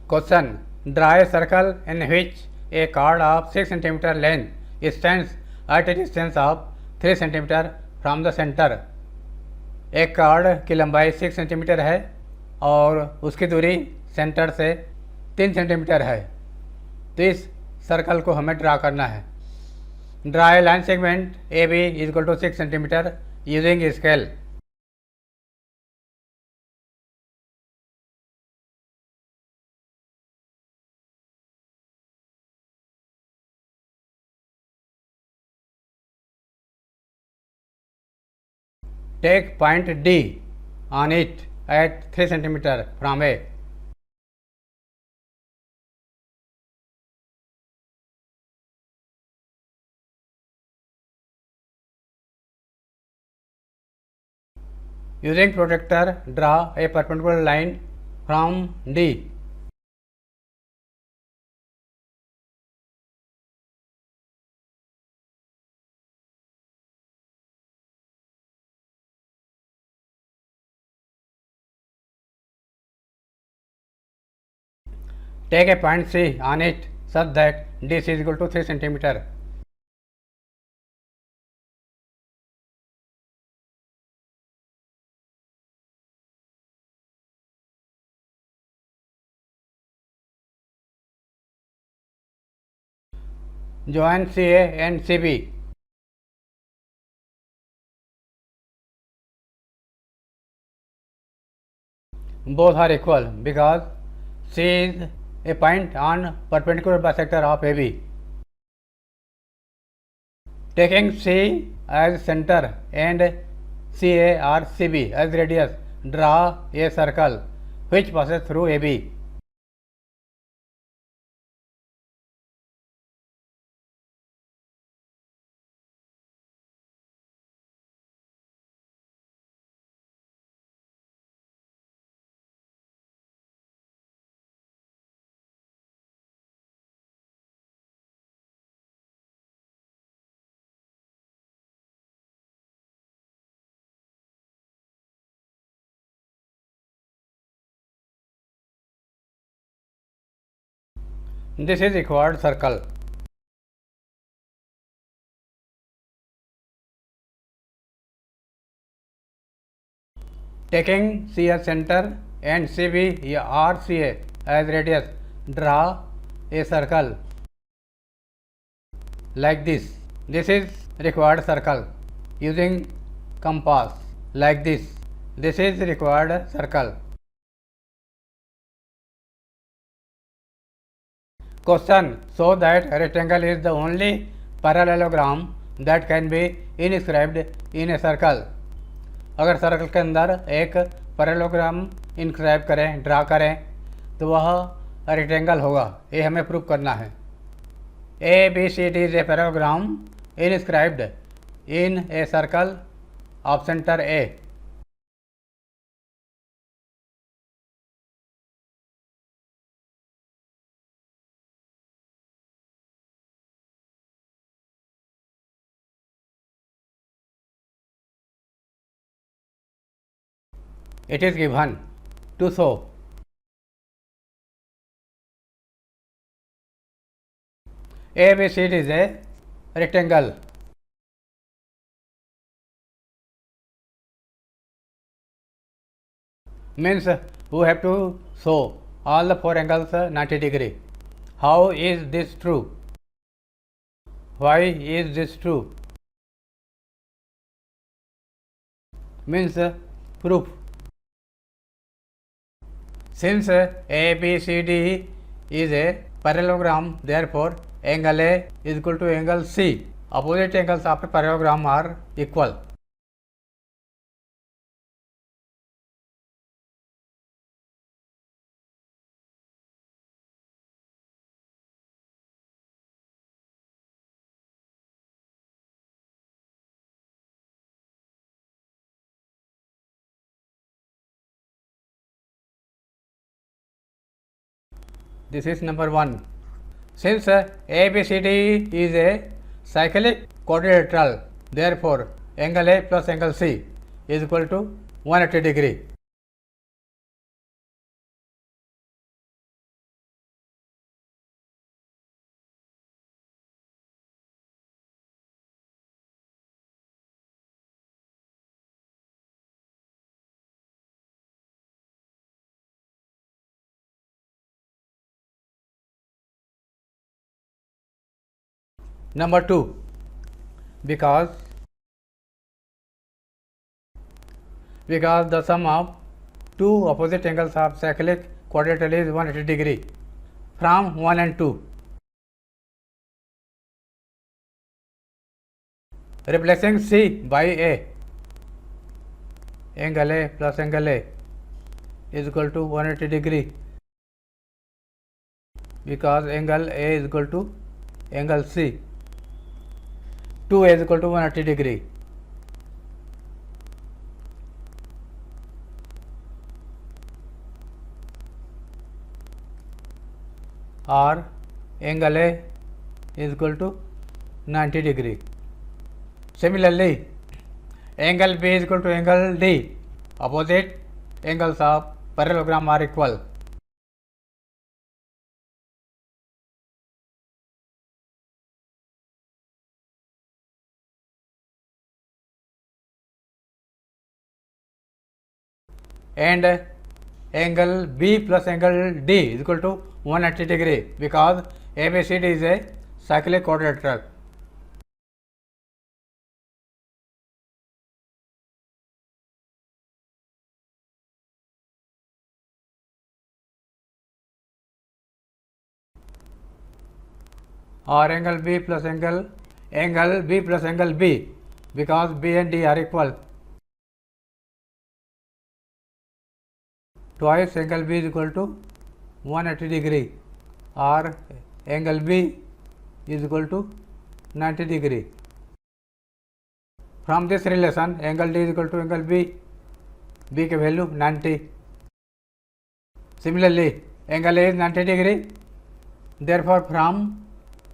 Question. Draw a circle in which a chord of 6 cm length stands at a distance of 3 cm from the center. एक card की लंबाई 6 centimetre है और उसकी दूरी centre से 3 सेंटीमीटर है। तो इस सर्कल को हमें ड्रा करना है। Draw a line segment A B equal to 6 centimetre using scale. Take point D on it at 3 cm from A. Using protractor, draw a perpendicular line from D. Take a point C on it such that DC is equal to 3 cm. Join CA and CB. Both are equal because C is a point on perpendicular bisector of AB. Taking C as center and CA or CB as radius, draw a circle which passes through AB. This is required circle. Taking C as center and CB or CA as radius, draw a circle like this. This is required circle. Using compass like this. This is required circle. Question. Show that rectangle is the only parallelogram that can be inscribed in a circle. अगर circle के अंदर एक parallelogram inscribe करें, draw करें, तो वह rectangle होगा। ये हमें प्रूव करना है। A B C D is a parallelogram inscribed in a circle of centre A. It is given to show ABCD is a rectangle. Means we have to show all the 4 angles 90 degree. How is this true? Why is this true? Means proof. Since ABCD is a parallelogram, therefore angle A is equal to angle C. Opposite angles of a parallelogram are equal. This is number 1. Since ABCD is a cyclic quadrilateral, therefore angle A plus angle C is equal to 180 degree. Number 2, because the sum of two opposite angles of cyclic quadrilateral is 180 degree from 1 and 2. Replacing C by A, angle A plus angle A is equal to 180 degree, because angle A is equal to angle C. 2A is equal to 180 degree. Or angle A is equal to 90 degree. Similarly, angle B is equal to angle D. Opposite angles of parallelogram are equal. And angle B plus angle D is equal to 180 degree, because ABCD is a cyclic quadrilateral. Or angle B plus angle B, because B and D are equal. Twice angle B is equal to 180 degree, or angle B is equal to 90 degree. From this relation, angle D is equal to angle B की value 90. Similarly, angle A is 90 degree. Therefore, from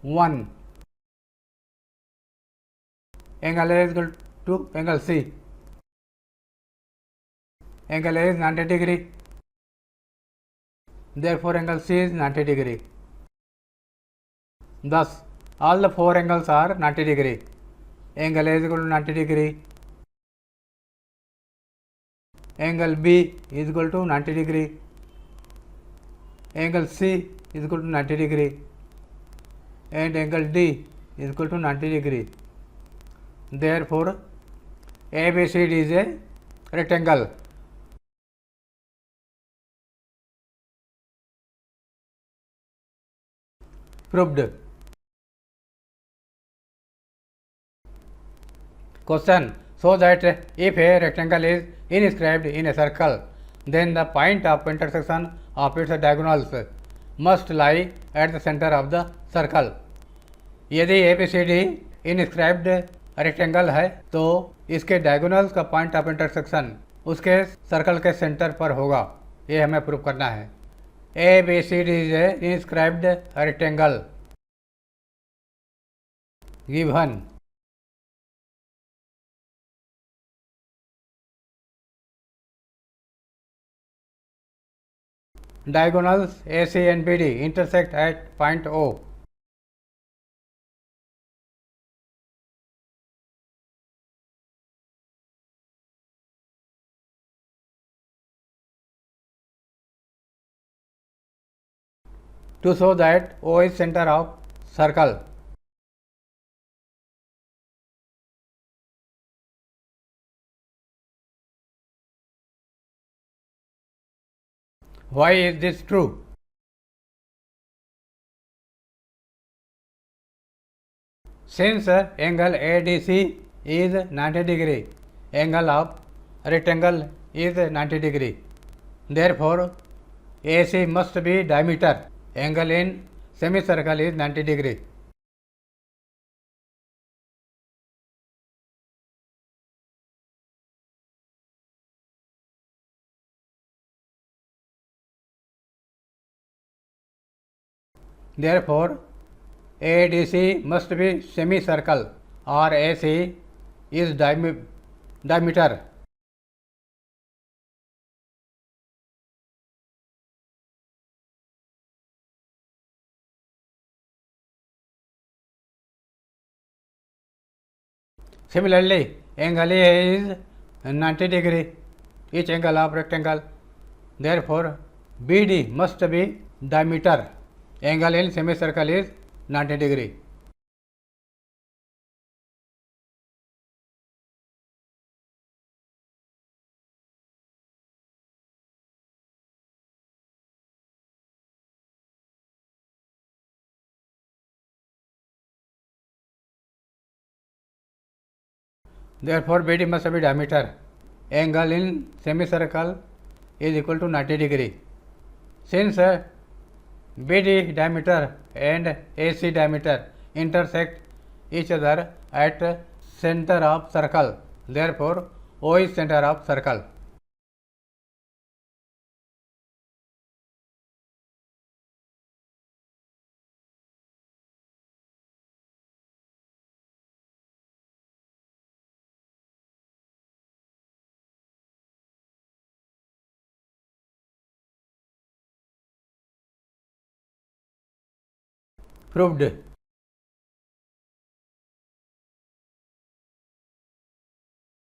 1, angle A is equal to angle C. Angle A is 90 degree. Therefore, angle C is 90 degree. Thus, all the four angles are 90 degree. Angle A is equal to 90 degree. Angle B is equal to 90 degree. Angle C is equal to 90 degree. And angle D is equal to 90 degree. Therefore, ABCD is a rectangle. Proved. Question. So that if a rectangle is inscribed in a circle, then the point of intersection of its diagonals must lie at the center of the circle. यदि ABCD inscribed rectangle है तो इसके diagonals का point of intersection उसके circle के centre पर होगा, ये हमें प्रूव करना है. ABCD is a inscribed rectangle. Given. Diagonals AC and BD intersect at point O. To show that O is center of circle. Why is this true? Since angle ADC is 90 degree, angle of rectangle is 90 degree. Therefore, AC must be diameter. Angle in semicircle is 90 degree. Therefore, ADC must be semicircle or AC is diameter. Similarly, angle A is 90 degree, each angle of rectangle. Therefore, BD must be diameter. Angle in semicircle is 90 degree. Therefore, BD must be diameter. Angle in semicircle is equal to 90 degree. Since BD diameter and AC diameter intersect each other at center of circle, therefore O is center of circle. Proved.